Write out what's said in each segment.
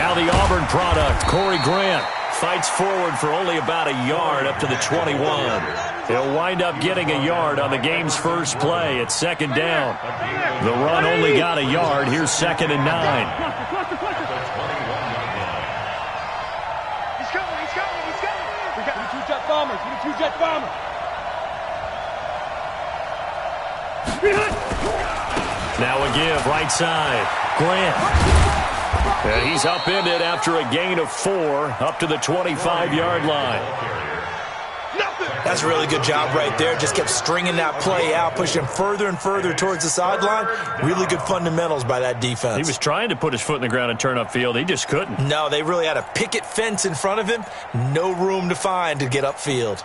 Now the Auburn product, Corey Grant, fights forward for only about a yard up to the 21. He'll wind up getting a yard on the game's first play at second down. The run only got a yard. Here's 2nd and 9. He's coming. We got the two-jet bombers. Now a give, right side. Grant. And he's upended after a gain of 4 up to the 25-yard line. That's a really good job right there. Just kept stringing that play out, pushing further and further towards the sideline. Really good fundamentals by that defense. He was trying to put his foot in the ground and turn upfield. He just couldn't. No, they really had a picket fence in front of him. No room to find to get upfield.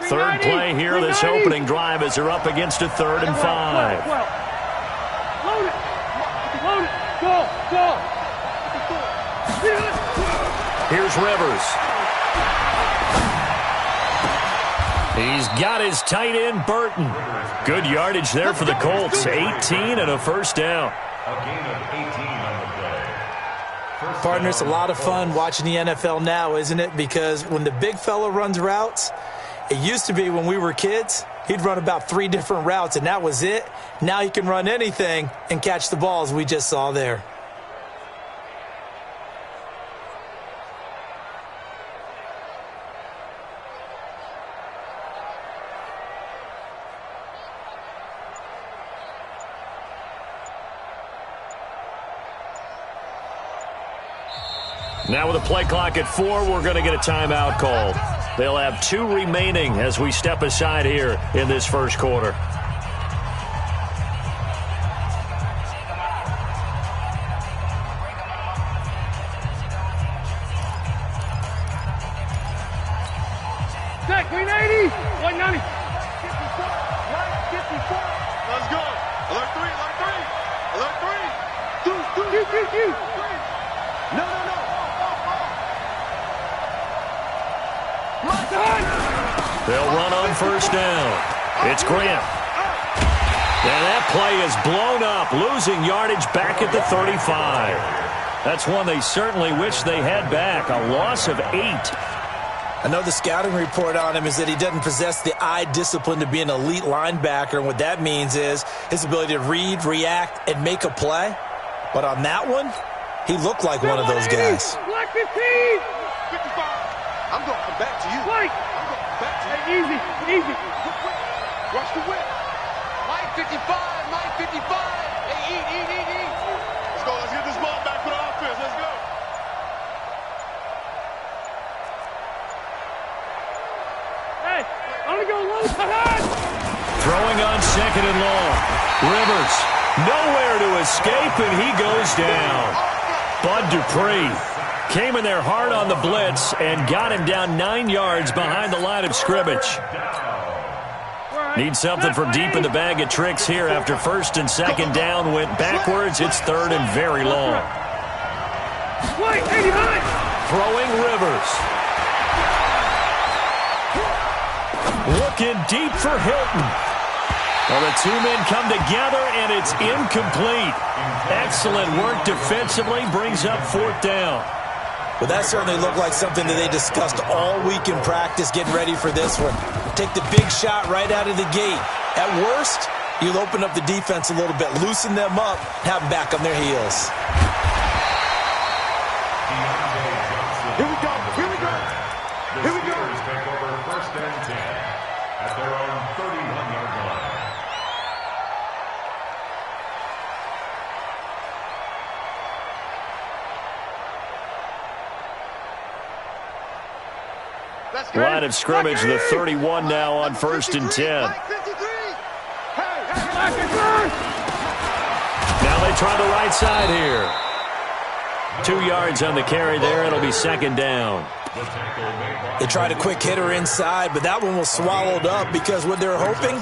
Third play here, this opening drive as they're up against a 3rd and 5. Load it. Go. Here's Rivers. He's got his tight end, Burton. Good yardage there for the Colts. 18 and a first down. A gain of 18 on the play. Partner, it's a lot of fun watching the NFL now, isn't it? Because when the big fella runs routes, it used to be when we were kids, he'd run about 3 different routes, and that was it. Now he can run anything and catch the balls we just saw there. Now with a play clock at 4, we're going to get a timeout called. They'll have 2 remaining as we step aside here in this first quarter. Check, 380, 190. 54. Let's go. Alert 3. Q. No. They'll run on first down. It's Grant. And that play is blown up, losing yardage back at the 35. That's one they certainly wish they had back, a loss of 8. I know the scouting report on him is that he doesn't possess the eye discipline to be an elite linebacker, and what that means is his ability to read, react, and make a play. But on that one, he looked like one of those guys. Black 15. 55. I'm going back to you. White. I'm going back to you. Hey, easy. Watch the whip. Mike 55. Hey, eat. Let's go. Let's get this ball back for the offense. Let's go. Hey, I'm going to go low. Throwing on 2nd and long. Rivers, nowhere to escape, and he goes down. Bud Dupree came in there hard on the blitz and got him down 9 yards behind the line of scrimmage. Need something from deep in the bag of tricks here after 1st and 2nd down went backwards. It's 3rd and very long. White, 89. Throwing Rivers. Looking deep for Hilton. Well, the 2 men come together, and it's incomplete. Excellent work defensively, brings up 4th down. Well, that certainly looked like something that they discussed all week in practice, getting ready for this one. Take the big shot right out of the gate. At worst, you'll open up the defense a little bit, loosen them up, have them back on their heels. Here we go. Take over 1st and 10 at their own 31-yard line. Line of scrimmage, the 31 now on 1st and 10. Now they try the right side here. 2 yards on the carry there. It'll be 2nd down. They tried a quick hitter inside, but that one was swallowed up because what they're hoping,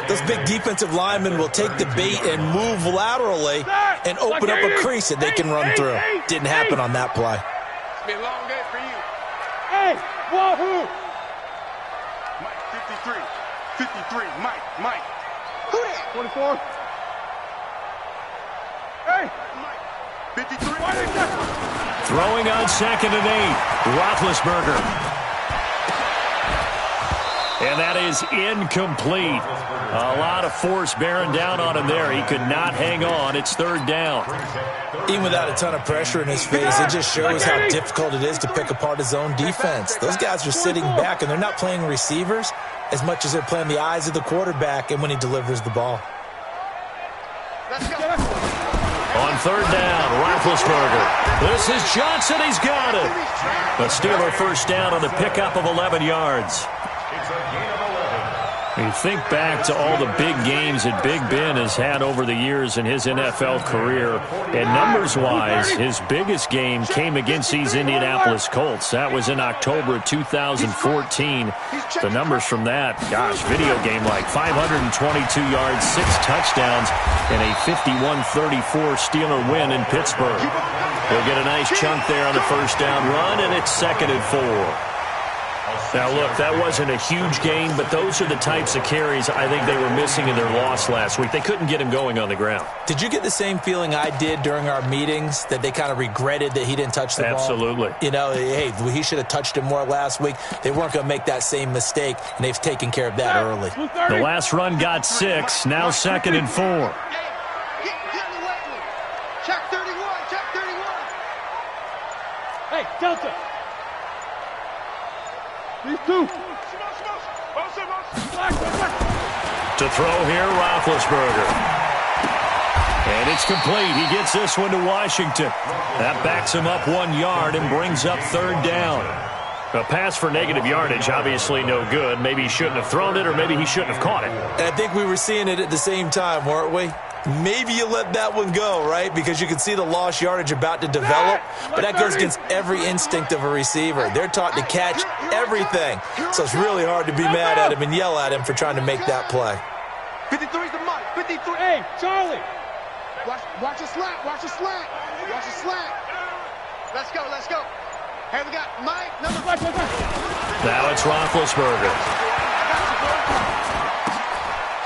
those big defensive linemen will take the bait and move laterally and open up a crease that they can run through. Didn't happen on that play. It's been a long day for you. Hey, wahoo! Mike 53. Mike. Who that? 24. Hey! Mike. 53. Throwing on 2nd and 8. Roethlisberger. And that is incomplete. A lot of force bearing down on him there. He could not hang on. It's 3rd down. Even without a ton of pressure in his face, it just shows how difficult it is to pick apart his own defense. Those guys are sitting back, and they're not playing receivers as much as they're playing the eyes of the quarterback and when he delivers the ball. Let's go. On 3rd down, Roethlisberger. This is Johnson. He's got it. A Steeler 1st down on the pickup of 11 yards. You think back to all the big games that Big Ben has had over the years in his NFL career, and numbers-wise, his biggest game came against these Indianapolis Colts. That was in October of 2014. The numbers from that, gosh, video game like 522 yards, 6 touchdowns, and a 51-34 Steeler win in Pittsburgh. We'll get a nice chunk there on the 1st down run, and it's 2nd and 4. Now, look, that wasn't a huge gain, but those are the types of carries I think they were missing in their loss last week. They couldn't get him going on the ground. Did you get the same feeling I did during our meetings, that they kind of regretted that he didn't touch the ball? Absolutely. You know, hey, he should have touched it more last week. They weren't going to make that same mistake, and they've taken care of that early. The last run got 6, now 2nd and 4. Get in the way. Check 31. Check 31. Hey, Delta. These two. To throw here, Roethlisberger. And it's complete. He gets this one to Washington. That backs him up 1 yard and brings up 3rd down. A pass for negative yardage, obviously no good. Maybe he shouldn't have thrown it, or maybe he shouldn't have caught it. And I think we were seeing it at the same time, weren't we? Maybe you let that one go, right? Because you can see the lost yardage about to develop. But that goes against every instinct of a receiver. They're taught to catch everything. So it's really hard to be mad at him and yell at him for trying to make that play. 53's the mic. 53. Hey, Charlie. Watch the slant. Watch the slant. Watch the slant. Let's go. Let's go. Hey, we got Mike. Now it's Roethlisberger.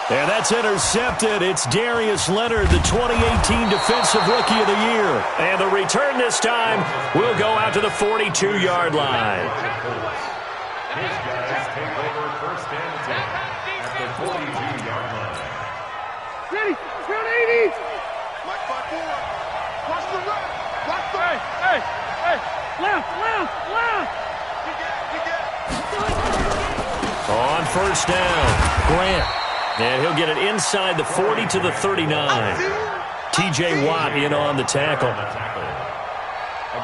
And that's intercepted. It's Darius Leonard, the 2018 Defensive Rookie of the Year. And the return this time will go out to the 42-yard line. His guys take over 1st and 10 at the 42-yard line. Ready. Round 80. Mike 5-4. Watch the right. Watch the right. Hey. Left. On 1st down, Grant. And he'll get it inside the 40 to the 39. T.J. Watt in on the tackle. A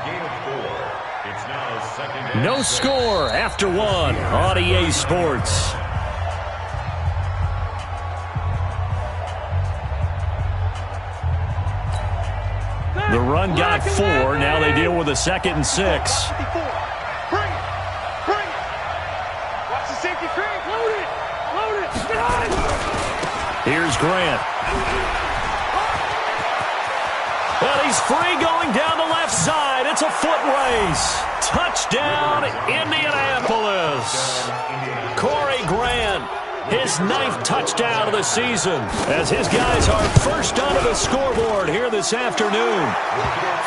gain of 4. It's now 2nd and No score after 1 on EA Sports. The run got 4. Now they deal with a 2nd and 6. 54. Bring it. Watch the safety creep. Load it. Get on. Here's Grant. Well, he's free going down the left side. It's a foot race. Touchdown, Indianapolis. Corey Grant, his 9th touchdown of the season, as his guys are first onto the scoreboard here this afternoon.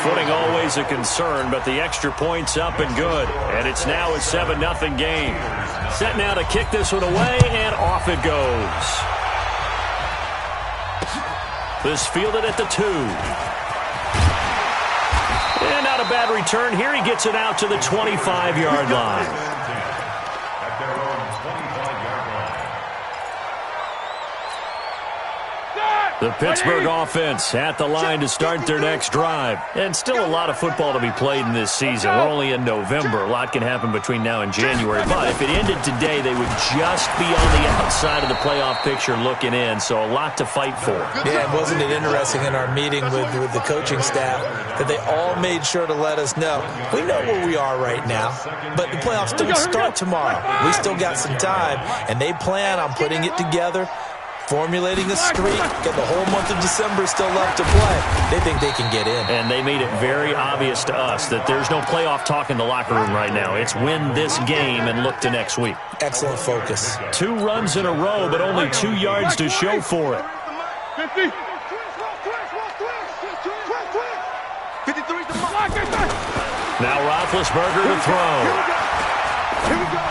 Footing always a concern, but the extra point's up and good. And it's now a 7-0 game. Set now to kick this one away, and off it goes. This fielded at the 2. And not a bad return here. He gets it out to the 25-yard line. at their own 25-yard line. The Pittsburgh offense at the line to start their next drive. And still a lot of football to be played in this season. We're only in November. A lot can happen between now and January. But if it ended today, they would just be on the outside of the playoff picture looking in. So a lot to fight for. Yeah, and wasn't it interesting in our meeting with the coaching staff that they all made sure to let us know, we know where we are right now, but the playoffs don't start tomorrow. We still got some time, and they plan on putting it together, formulating a streak, get the whole month of December still left to play. They think they can get in. And they made it very obvious to us that there's no playoff talk in the locker room right now. It's win this game and look to next week. Excellent focus. 2 runs in a row, but only 2 yards to show for it. 50. Now Roethlisberger to throw. Here we go.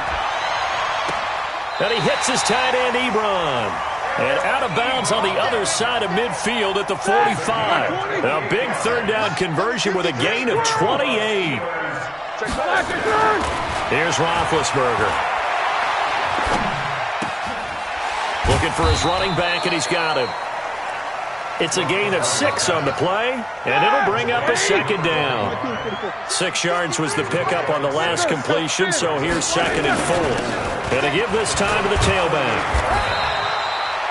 And he hits his tight end, Ebron. And out of bounds on the other side of midfield at the 45. A big third down conversion with a gain of 28. Here's Roethlisberger. Looking for his running back, and he's got him. It's a gain of 6 on the play, and it'll bring up a second down. 6 yards was the pickup on the last completion, so here's 2nd and 4. And to give this time to the tailback.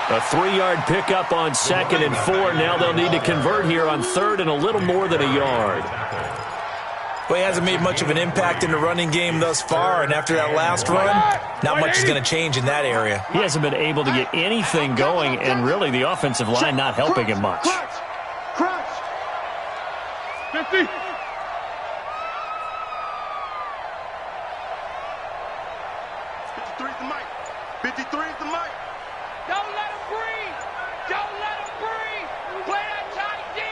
A 3-yard pickup on 2nd and 4. Now they'll need to convert here on 3rd and a little more than a yard. Well, he hasn't made much of an impact in the running game thus far, and after that last run, not much is going to change in that area. He hasn't been able to get anything going, and really the offensive line not helping him much. Crunch. 50. 53 is the mic. 53 is the mic. Don't let him breathe. Don't let him breathe. Play that tight D.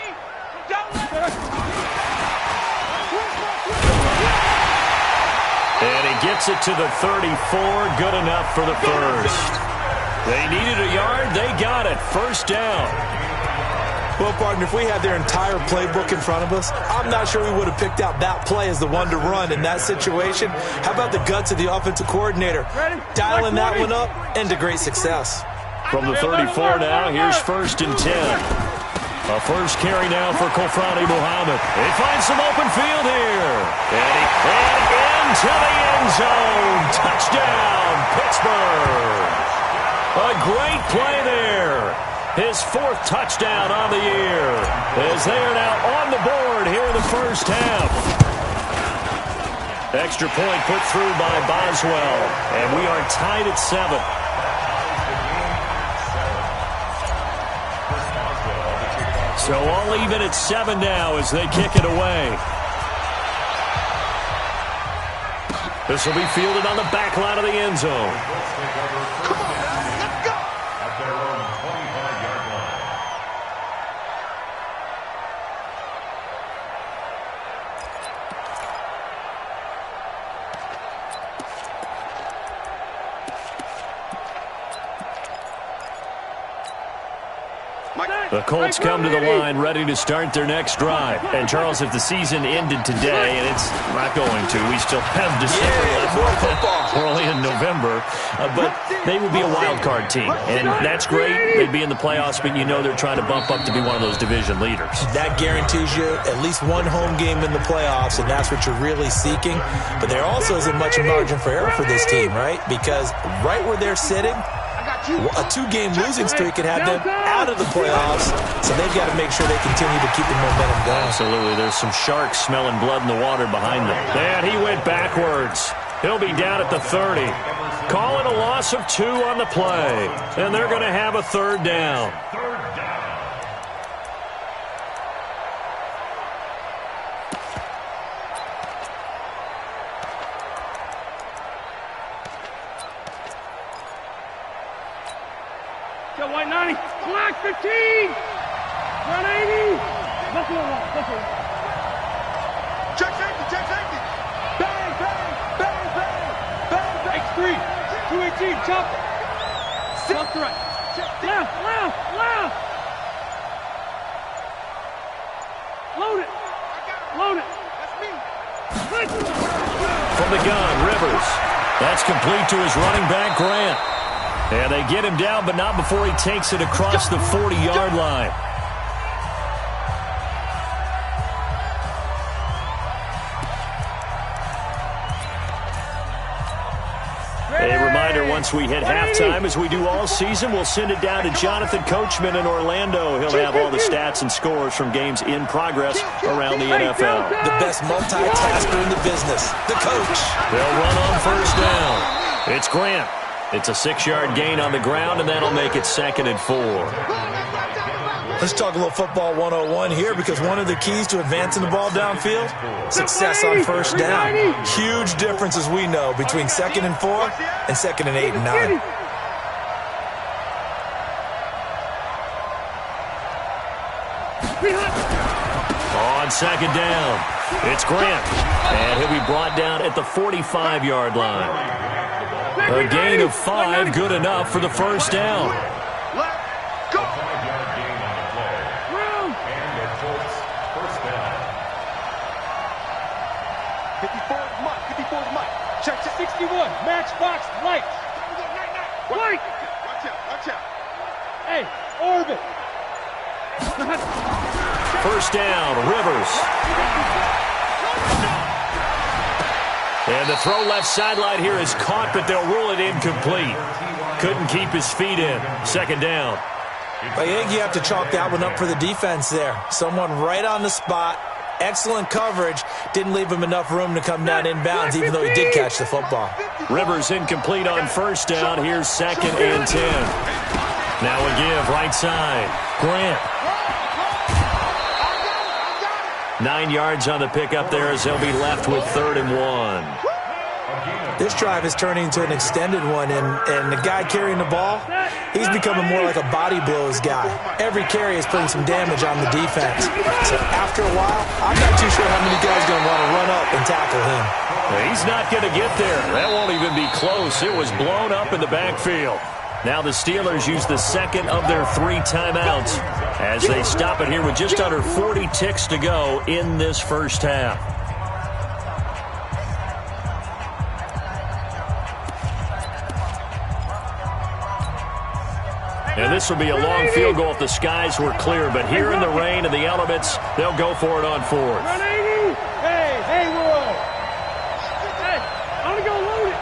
Don't let him. And he gets it to the 34. Good enough for the first. They needed a yard. They got it. First down. Well, partner, if we had their entire playbook in front of us, I'm not sure we would have picked out that play as the one to run in that situation. How about the guts of the offensive coordinator? Dialing that one up into great success. From the 34 now, here's 1st and 10. A first carry now for Kofrani Muhammad. He finds some open field here. And into the end zone. Touchdown, Pittsburgh. A great play there. His 4th touchdown on the year. As they are now on the board here in the first half. Extra point put through by Boswell. And we are tied at 7. So all even at 7 now as they kick it away. This will be fielded on the back line of the end zone. Come on, let's go. At their own 25-yard line. The Colts come to the line ready to start their next drive. And, Charles, if the season ended today, and it's not going to, we still have December left. We're only in November. But they would be a wild card team. And that's great. They'd be in the playoffs, but you know they're trying to bump up to be one of those division leaders. That guarantees you at least one home game in the playoffs, and that's what you're really seeking. But there also isn't much margin for error for this team, right? Because right where they're sitting, a 2-game losing streak could have them out of the playoffs, so they've got to make sure they continue to keep the momentum going. Absolutely. There's some sharks smelling blood in the water behind them. And he went backwards. He'll be down at the 30. Calling a loss of 2 on the play. And they're going to have a 3rd down. White 90, black 15, 180, Buffalo. Check safety, bang, X3, 218, chop, left to right, left, load it, that's me. From the gun, Rivers. That's complete to his running back, Grant. And they get him down, but not before he takes it across the 40-yard line. A reminder, once we hit halftime, as we do all season, we'll send it down to Jonathan Coachman in Orlando. He'll have all the stats and scores from games in progress around the NFL. The best multitasker in the business, the coach. They'll run on 1st down. It's Grant. It's a 6-yard gain on the ground, and that'll make it 2nd and 4. Let's talk a little football 101 here, because one of the keys to advancing the ball downfield, success on 1st down. Huge difference, as we know, between 2nd and 4 and 2nd and 8 and 9. On 2nd down, It's Grant, and he'll be brought down at the 45-yard line. A gain of 5, good enough for the first down. Let's go. 5-yard gain on the play. And the Colts first down. 54 is Mike. 54 is Mike. Check. 61. Matchbox lights. Light. Watch out. Watch out. Hey, orbit. First down, Rivers. And the throw left sideline here is caught, but they'll rule it incomplete. Couldn't keep his feet in. Second down. I think you have to chalk that one up for the defense there. Someone right on the spot. Excellent coverage. Didn't leave him enough room to come down inbounds, even though he did catch the football. Rivers incomplete on first down. Here's 2nd and 10. Now a give, right side. Grant. 9 yards on the pickup there as they'll be left with 3rd and 1. This drive is turning into an extended one, and the guy carrying the ball, he's becoming more like a body blows guy. Every carry is putting some damage on the defense. So after a while, I'm not too sure how many guys are going to want to run up and tackle him. He's not going to get there. That won't even be close. It was blown up in the backfield. Now the Steelers use the second of their 3 timeouts as they stop it here with just under 40 ticks to go in this first half. And this will be a long field goal if the skies were clear, but here in the rain and the elements, they'll go for it on 4th. Hey, Roy. Hey, I'm going to go load it.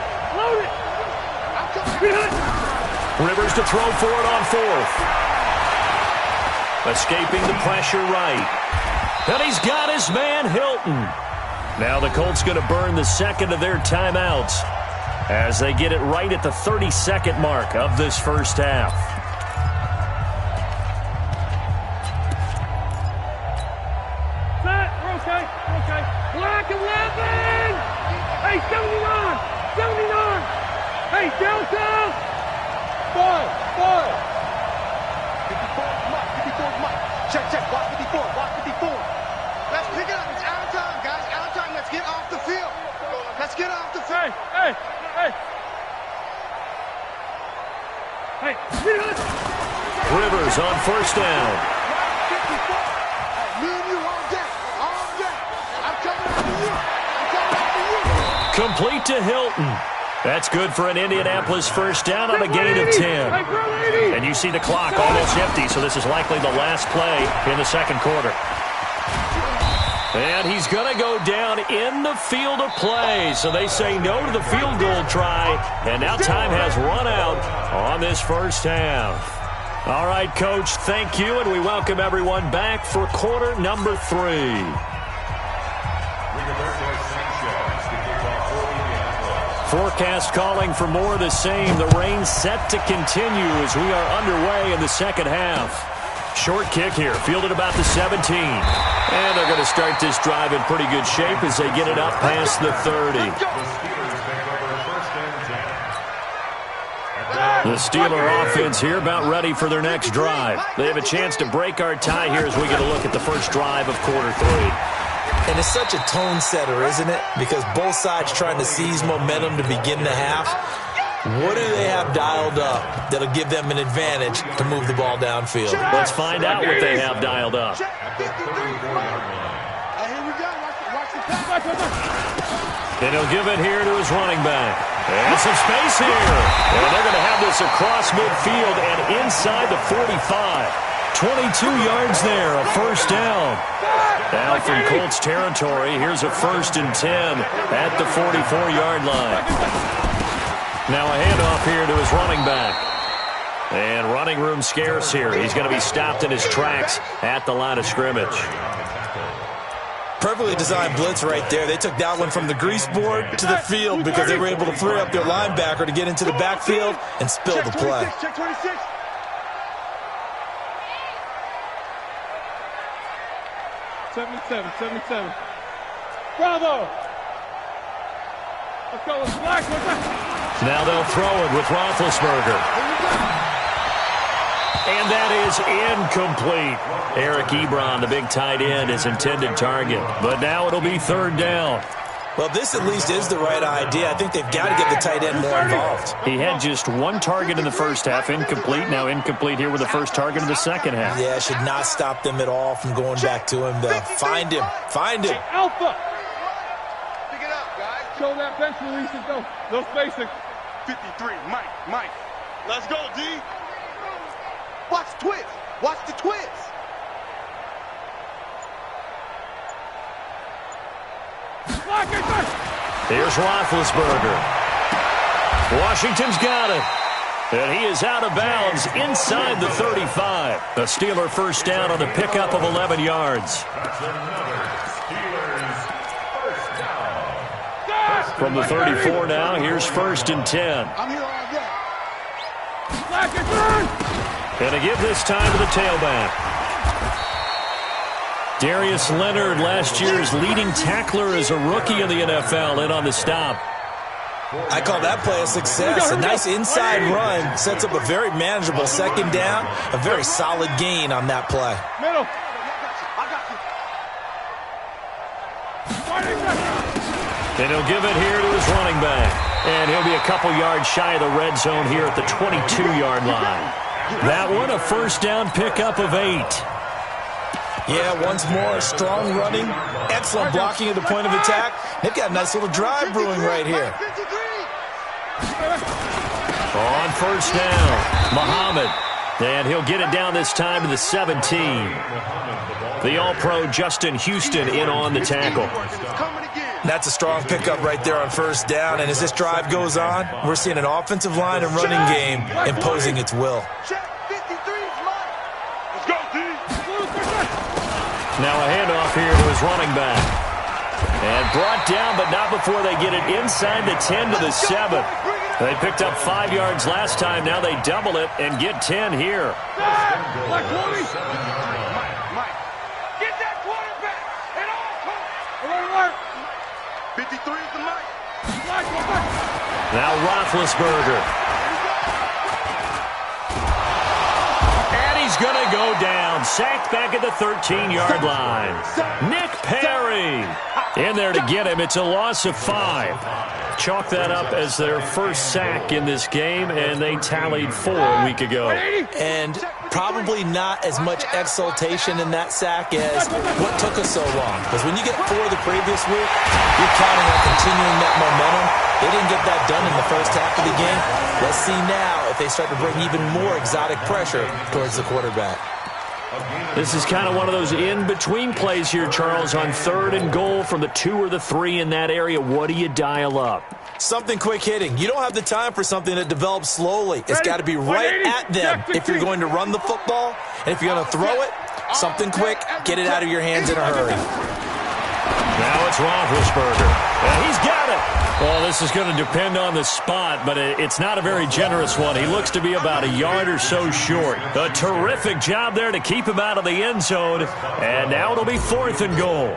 Rivers to throw for it on 4th. Escaping the pressure right. And he's got his man, Hilton. Now the Colts going to burn the second of their timeouts as they get it right at the 32nd mark of this first half. Okay. Black 11. Hey, 79. Hey, Delta. 5. 54 is Mike. 54 is Mike. Check. Block 54. Let's pick it up. It's out of time, guys. Out of time. Let's get off the field. Let's get off the field. Hey. Rivers on first down. Me and you all day. I'm coming after you. Complete to Hilton. That's good for an Indianapolis first down on a gain of 10. And you see the clock almost empty, so this is likely the last play in the second quarter. And he's going to go down in the field of play. So they say no to the field goal try. And now time has run out on this first half. All right, Coach, thank you, and we welcome everyone back for quarter number 3. Forecast calling for more of the same. The rain set to continue as we are underway in the second half. Short kick here, fielded about the 17. And they're going to start this drive in pretty good shape as they get it up past the 30. The Steeler offense here about ready for their next drive. They have a chance to break our tie here as we get a look at the first drive of quarter 3. And it's such a tone setter, isn't it? Because both sides trying to seize momentum to begin the half. What do they have dialed up that'll give them an advantage to move the ball downfield? Let's find out what they have dialed up. Here we go. Watch the pass. And he'll give it here to his running back. And some space here. And they're going to have this across midfield and inside the 45. 22 yards there, a first down. Now from Colts territory, here's a 1st and 10 at the 44-yard line. Now a handoff here to his running back. And running room scarce here. He's going to be stopped in his tracks at the line of scrimmage. Perfectly designed blitz right there. They took that one from the grease board to the field because they were able to free up their linebacker to get into the backfield and spill the play. Check 26. $77. Bravo. Let's go. Let's black. Now they'll throw it with Roethlisberger. And that is incomplete. Eric Ebron, the big tight end, is intended target. But now it'll be third down. Well, this at least is the right idea. I think they've got to get the tight end more involved. He had just one target in the first half, incomplete. Now incomplete here with the first target of the second half. Yeah, should not stop them at all from going back to him, though. Find him. Find him. Alpha. Pick it up, guys. Show that bench release and go. Those basics. 53, Mike. Let's go, D. Watch the twist. Watch the twist. Here's Roethlisberger. Washington's got it. And he is out of bounds inside the 35. A Steeler first down on the pickup of 11 yards. From the 34 now, here's 1st and 10. I'm here all day. And a give this time to the tailback. Darius Leonard, last year's leading tackler as a rookie in the NFL, in on the stop. I call that play a success. A nice inside run sets up a very manageable second down. A very solid gain on that play. Middle. And he'll give it here to his running back. And he'll be a couple yards shy of the red zone here at the 22-yard line. That one, a first down pickup of 8. Yeah, once more, strong running, excellent blocking at the point of attack. They've got a nice little drive brewing right here. On first down, Muhammad. And he'll get it down this time to the 17. The All-Pro Justin Houston in on the tackle. That's a strong pickup right there on first down. And as this drive goes on, we're seeing an offensive line and running game imposing its will. Now a handoff here to his running back. And brought down, but not before they get it inside the 10 to the 7. They picked up 5 yards last time. Now they double it and get 10 here. Mike, get that quarterback at all costs. 53 is the Mike. Now Roethlisberger. And he's going to go down. Sacked back at the 13-yard line. Nick Perry in there to get him. It's a loss of 5. Chalk that up as their first sack in this game, and they tallied 4 a week ago. And probably not as much exultation in that sack as what took us so long. Because when you get 4 the previous week, you're counting on continuing that momentum. They didn't get that done in the first half of the game. Let's see now if they start to bring even more exotic pressure towards the quarterback. This is kind of one of those in-between plays here, Charles, on 3rd and goal from the 2 or the 3 in that area. What do you dial up? Something quick hitting. You don't have the time for something that develops slowly. It's got to be right at them if you're going to run the football. And if you're going to throw it, something quick, get it out of your hands in a hurry. Now it's Roethlisberger. And he's got it. Well, this is going to depend on the spot, but it's not a very generous one. He looks to be about a yard or so short. A terrific job there to keep him out of the end zone. And now it'll be 4th and goal.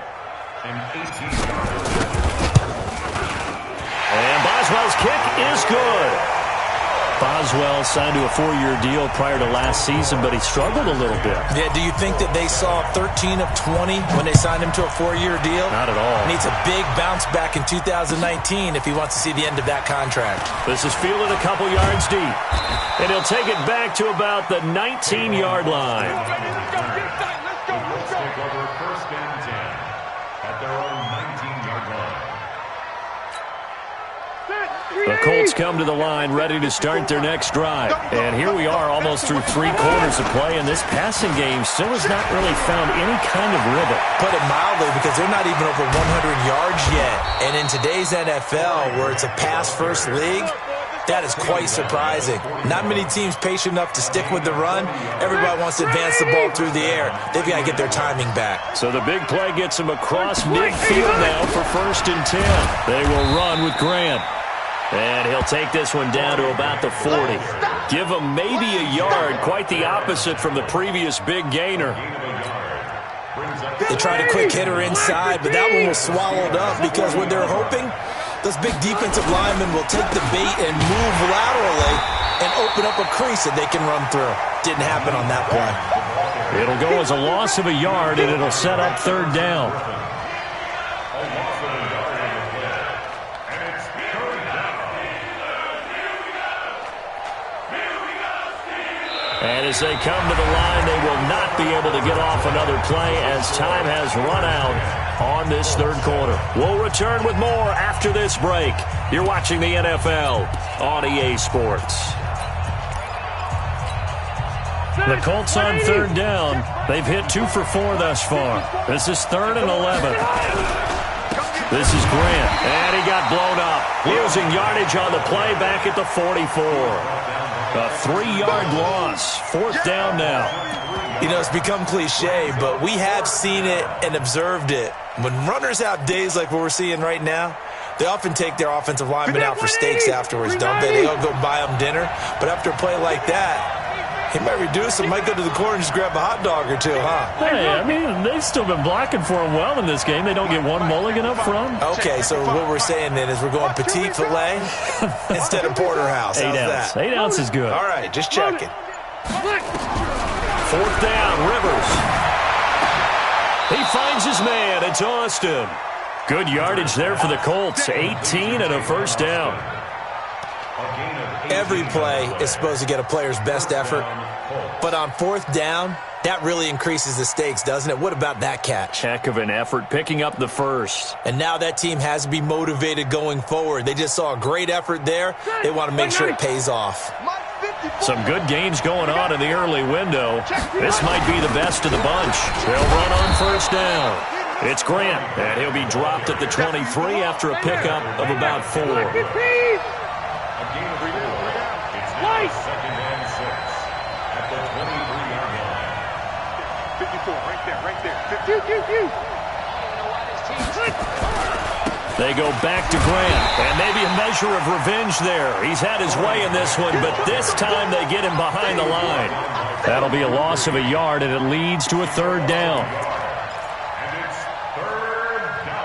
And Boswell's kick is good. Boswell signed to a 4-year deal prior to last season, but he struggled a little bit. Yeah, do you think that they saw 13 of 20 when they signed him to a 4-year deal? Not at all. Needs a big bounce back in 2019 if he wants to see the end of that contract. This is fielded a couple yards deep. And he'll take it back to about the 19-yard line. Let's take over 1st and 10 at their own 19-yard line. The Colts come to the line ready to start their next drive. And here we are almost through 3 quarters of play, and this passing game still has not really found any kind of rhythm. Put it mildly, because they're not even over 100 yards yet. And in today's NFL, where it's a pass-first league, that is quite surprising. Not many teams patient enough to stick with the run. Everybody wants to advance the ball through the air. They've got to get their timing back. So the big play gets them across midfield now for 1st and 10. They will run with Grant. And he'll take this one down to about the 40. Give him maybe a yard, quite the opposite from the previous big gainer. They tried a quick hitter inside, but that one was swallowed up because what they're hoping, those big defensive linemen will take the bait and move laterally and open up a crease that they can run through. Didn't happen on that play. It'll go as a loss of a yard, and it'll set up third down. And as they come to the line, they will not be able to get off another play as time has run out on this third quarter. We'll return with more after this break. You're watching the NFL on EA Sports. The Colts on third down. They've hit 2 for 4 thus far. This is 3rd and 11. This is Grant, and he got blown up. Losing yardage on the play back at the 44. A 3-yard loss. 4th down now. You know, it's become cliche, but we have seen it and observed it. When runners have days like what we're seeing right now, they often take their offensive linemen out for steaks afterwards, don't they? They all go buy them dinner. But after a play like that, he might reduce and might go to the corner and just grab a hot dog or two, huh? Hey, I mean, they've still been blocking for him well in this game. They don't get one mulligan up front. Okay, so what we're saying then is we're going petite filet instead of porterhouse. How's 8 ounce. that? 8 ounce is good. All right, just checking. 4th down, Rivers. He finds his man. It's Austin. Good yardage there for the Colts. 18 and a first down. Every play is supposed to get a player's best effort, but on 4th down, that really increases the stakes, doesn't it? What about that catch? Heck of an effort picking up the first. And now that team has to be motivated going forward. They just saw a great effort there. They want to make sure it pays off. Some good gains going on in the early window. This might be the best of the bunch. They'll run on 1st down. It's Grant, and he'll be dropped at the 23 after a pickup of about 4. It's 2nd and 6 at the 23-yard line. 54, right there. They go back to Grant, and maybe a measure of revenge there. He's had his way in this one, but this time they get him behind the line. That'll be a loss of a yard, and it leads to a 3rd down. And it's 3rd down.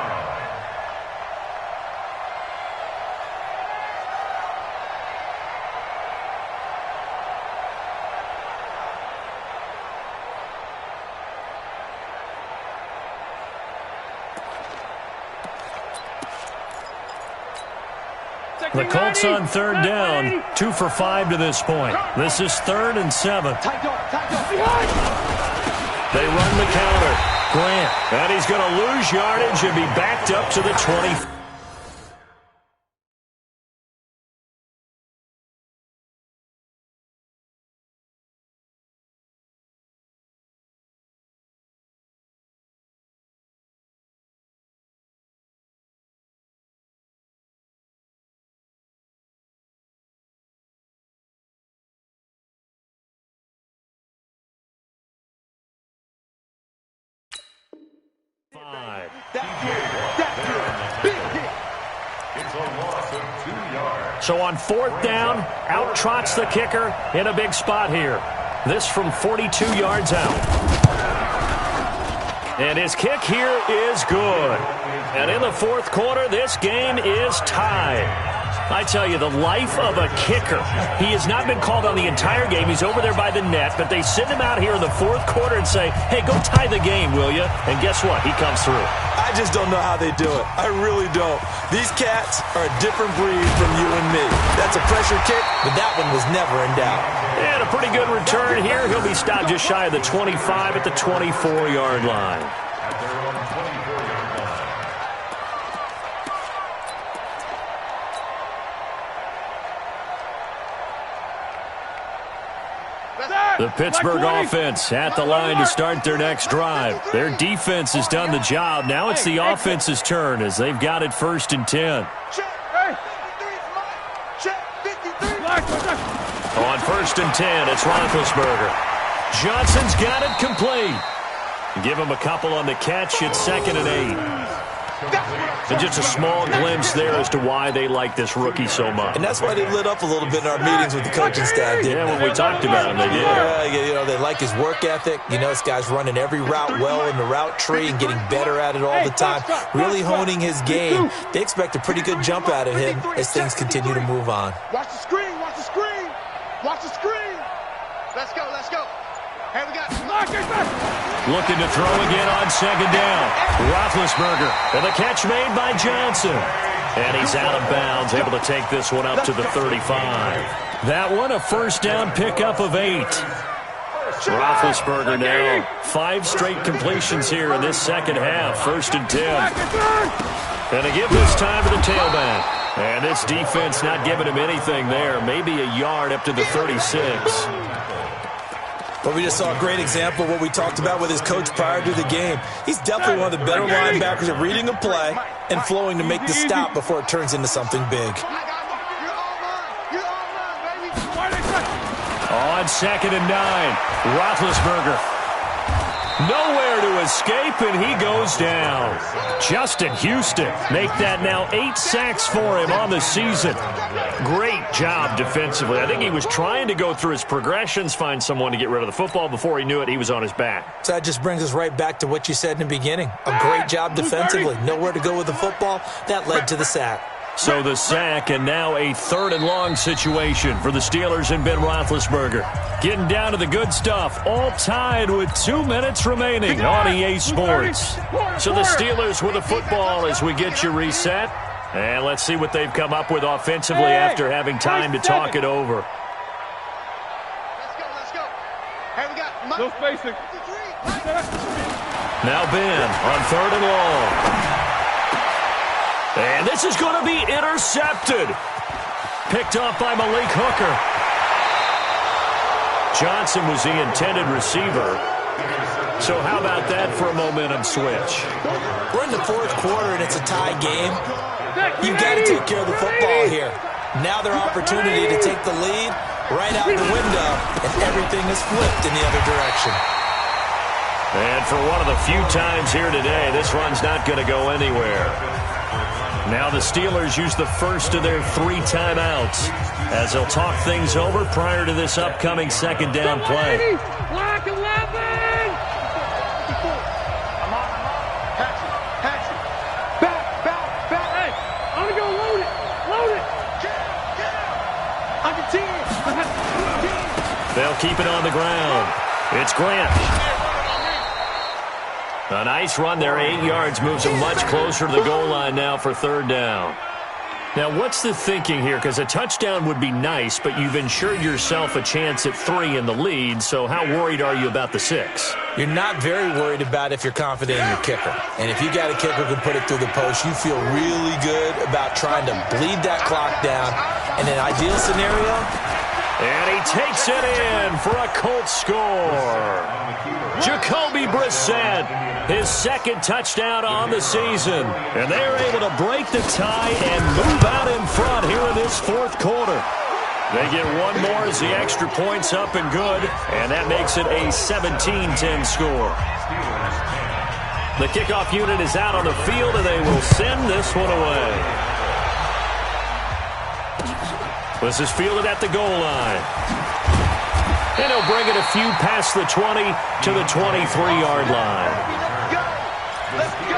The Colts on 3rd down, 2 for 5 to this point. This is 3rd and 7. They run the counter. Grant, and he's going to lose yardage and be backed up to the 20. It's a loss of 2 yards. So on 4th down, out trots the kicker in a big spot here. This from 42 yards out. And his kick here is good. And in the 4th quarter, this game is tied. I tell you, the life of a kicker. He has not been called on the entire game. He's over there by the net, but they send him out here in the 4th quarter and say, hey, go tie the game, will you? And guess what? He comes through. I just don't know how they do it. I really don't. These cats are a different breed from you and me. That's a pressure kick, but that one was never in doubt. And a pretty good return here. He'll be stopped just shy of the 25 at the 24-yard line. At their own 24-yard line. The Pittsburgh offense at the line to start their next drive. Their defense has done the job. Now it's the offense's turn as they've got it 1st and 10. On 1st and 10, it's Roethlisberger. Johnson's got it complete. Give him a couple on the catch. It's 2nd and 8. And just a small glimpse there as to why they like this rookie so much. And that's why they lit up a little bit in our meetings with the coaching staff, didn't they? Yeah, when we talked about him, they did. You know, they like his work ethic. You know, this guy's running every route well in the route tree and getting better at it all the time. Really honing his game. They expect a pretty good jump out of him as things continue to move on. Watch the screen, watch the screen. Watch the screen. Let's go, let's go. Hey, we got... Looking to throw again on second down. Roethlisberger, and the catch made by Johnson. And he's out of bounds, able to take this one up to the 35. That one, a first down pickup of 8. Roethlisberger now 5 straight completions here in this second half. 1st and 10. And they give this time to the tailback. And this defense not giving him anything there. Maybe a yard up to the 36. But we just saw a great example of what we talked about with his coach prior to the game. He's definitely one of the better linebackers at reading a play and flowing to make the stop before it turns into something big. On 2nd and 9, Roethlisberger. Nowhere to escape, and he goes down. Justin Houston make that now 8 sacks for him on the season. Great job defensively. I think he was trying to go through his progressions, find someone to get rid of the football. Before he knew it, he was on his back. So that just brings us right back to what you said in the beginning. A great job defensively. Nowhere to go with the football. That led to the sack. So the sack, and now a 3rd and long situation for the Steelers and Ben Roethlisberger. Getting down to the good stuff, all tied with 2 minutes remaining on EA Sports. So the Steelers with the football as we get you reset. And let's see what they've come up with offensively after having time to talk it over. Let's go. Hey, we got... No spacing. Now Ben on 3rd and long. And this is going to be intercepted. Picked off by Malik Hooker. Johnson was the intended receiver. So how about that for a momentum switch? We're in the 4th quarter, and it's a tie game. You've got to take care of the football here. Now their opportunity to take the lead right out the window, and everything is flipped in the other direction. And for one of the few times here today, this run's not going to go anywhere. Now the Steelers use the first of their 3 timeouts as they'll talk things over prior to this upcoming 2nd down play. Black 11! Back. Hey, I'm going to go load it. Under 10. They'll keep it on the ground. It's Grant. A nice run there, 8 yards, moves them much closer to the goal line now for 3rd down. Now, what's the thinking here? Because a touchdown would be nice, but you've ensured yourself a chance at 3 in the lead, so how worried are you about the 6? You're not very worried about if you're confident in your kicker. And if you got a kicker who can put it through the post, you feel really good about trying to bleed that clock down. In an ideal scenario... And he takes it in for a Colts score. Jacoby Brissett, his 2nd touchdown on the season. And they're able to break the tie and move out in front here in this 4th quarter. They get one more as the extra point's up and good. And that makes it a 17-10 score. The kickoff unit is out on the field, and they will send this one away. This is fielded at the goal line. And he'll bring it a few past the 20 to the 23-yard line. Let's go.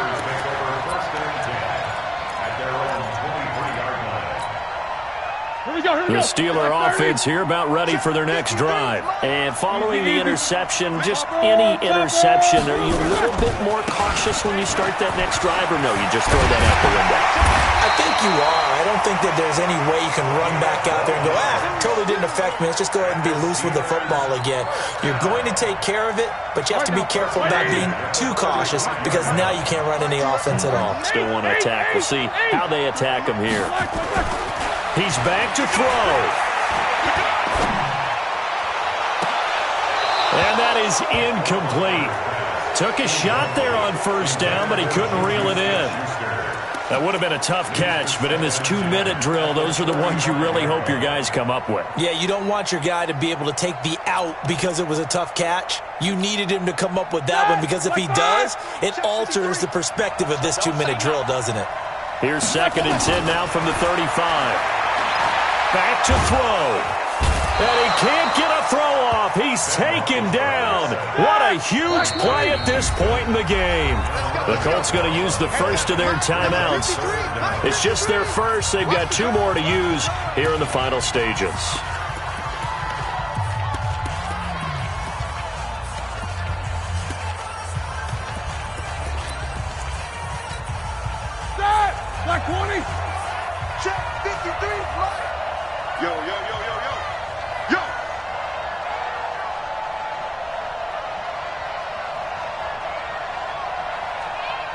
The Steeler offense here about ready for their next drive. And following the interception, just any interception, are you a little bit more cautious when you start that next drive, or no, you just throw that out the window? I think you are. I don't think that there's any way you can run back out there and go, totally didn't affect me. Let's just go ahead and be loose with the football again. You're going to take care of it, but you have to be careful about being too cautious because now you can't run any offense at all. Still want to attack. We'll see how they attack him here. He's back to throw. And that is incomplete. Took a shot there on 1st down, but he couldn't reel it in. That would have been a tough catch, but in this 2-minute drill, those are the ones you really hope your guys come up with. Yeah, you don't want your guy to be able to take the out because it was a tough catch. You needed him to come up with that one because if he does, it alters the perspective of this 2-minute drill, doesn't it? Here's 2nd and 10 now from the 35. Back to throw. And he can't get a throw off. He's taken down. What a huge play at this point in the game. The Colts going to use the first of their timeouts. It's just their first. They've got 2 more to use here in the final stages.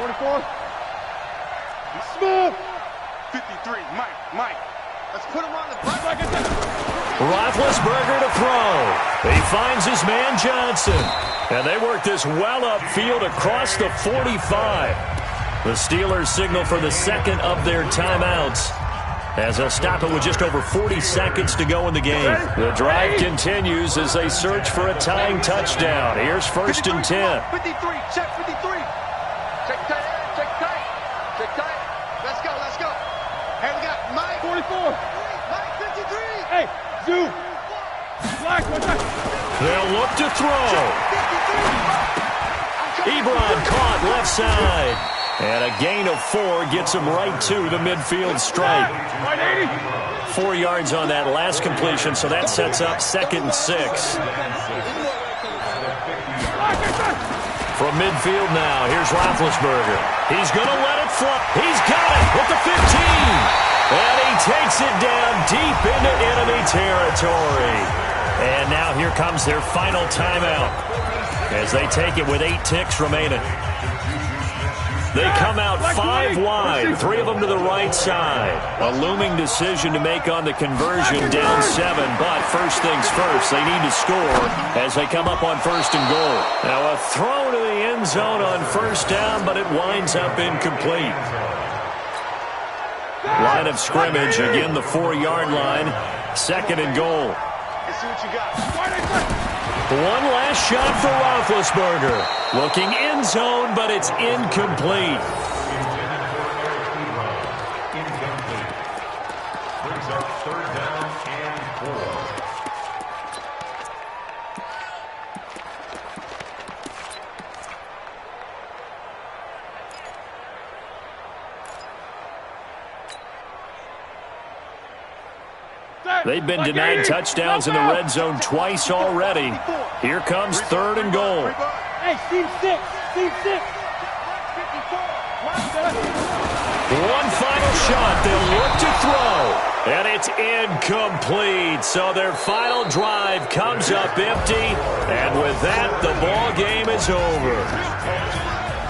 44. Smooth. 53, Mike. Let's put him on the front. Roethlisberger to throw. He finds his man Johnson. And they work this well upfield across the 45. The Steelers signal for the second of their timeouts, as they'll stop it with just over 40 seconds to go in the game. The drive continues as they search for a tying touchdown. Here's 1st and 10. 53, check 53. Check tight, check tight. Check tight. Let's go. Hey, we got Mike. 44. Mike 53. Hey, Zoo. Black, what's that? They'll look to throw. Ebron caught left side. And a gain of 4 gets him right to the midfield stripe. 4 yards on that last completion, so that sets up 2nd and 6. From midfield now, here's Roethlisberger. He's going to let it fly. He's got it at the 15. And he takes it down deep into enemy territory. And now here comes their final timeout as they take it with 8 ticks remaining. They come out 5 wide, 3 of them to the right side. A looming decision to make on the conversion, down 7. But first things first, they need to score as they come up on 1st and goal. Now a throw to the end zone on 1st down, but it winds up incomplete. Line of scrimmage, again the 4-yard line. 2nd and goal. Let's see what you got. One last shot for Roethlisberger. Looking end zone, but it's incomplete. Brings up 3rd down and 4. They've been denied touchdowns in the red zone twice already. Here comes 3rd and goal. Hey, Team 6. Team 6. One final shot. They'll look to throw. And it's incomplete. So their final drive comes up empty. And with that, the ball game is over.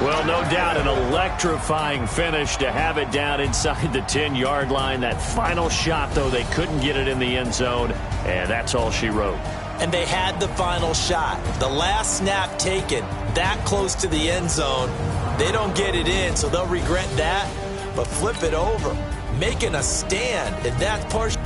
Well, no doubt an electrifying finish to have it down inside the 10-yard line. That final shot, though, they couldn't get it in the end zone, and that's all she wrote. And they had the final shot. The last snap taken that close to the end zone. They don't get it in, so they'll regret that. But flip it over, making a stand, and that's partially.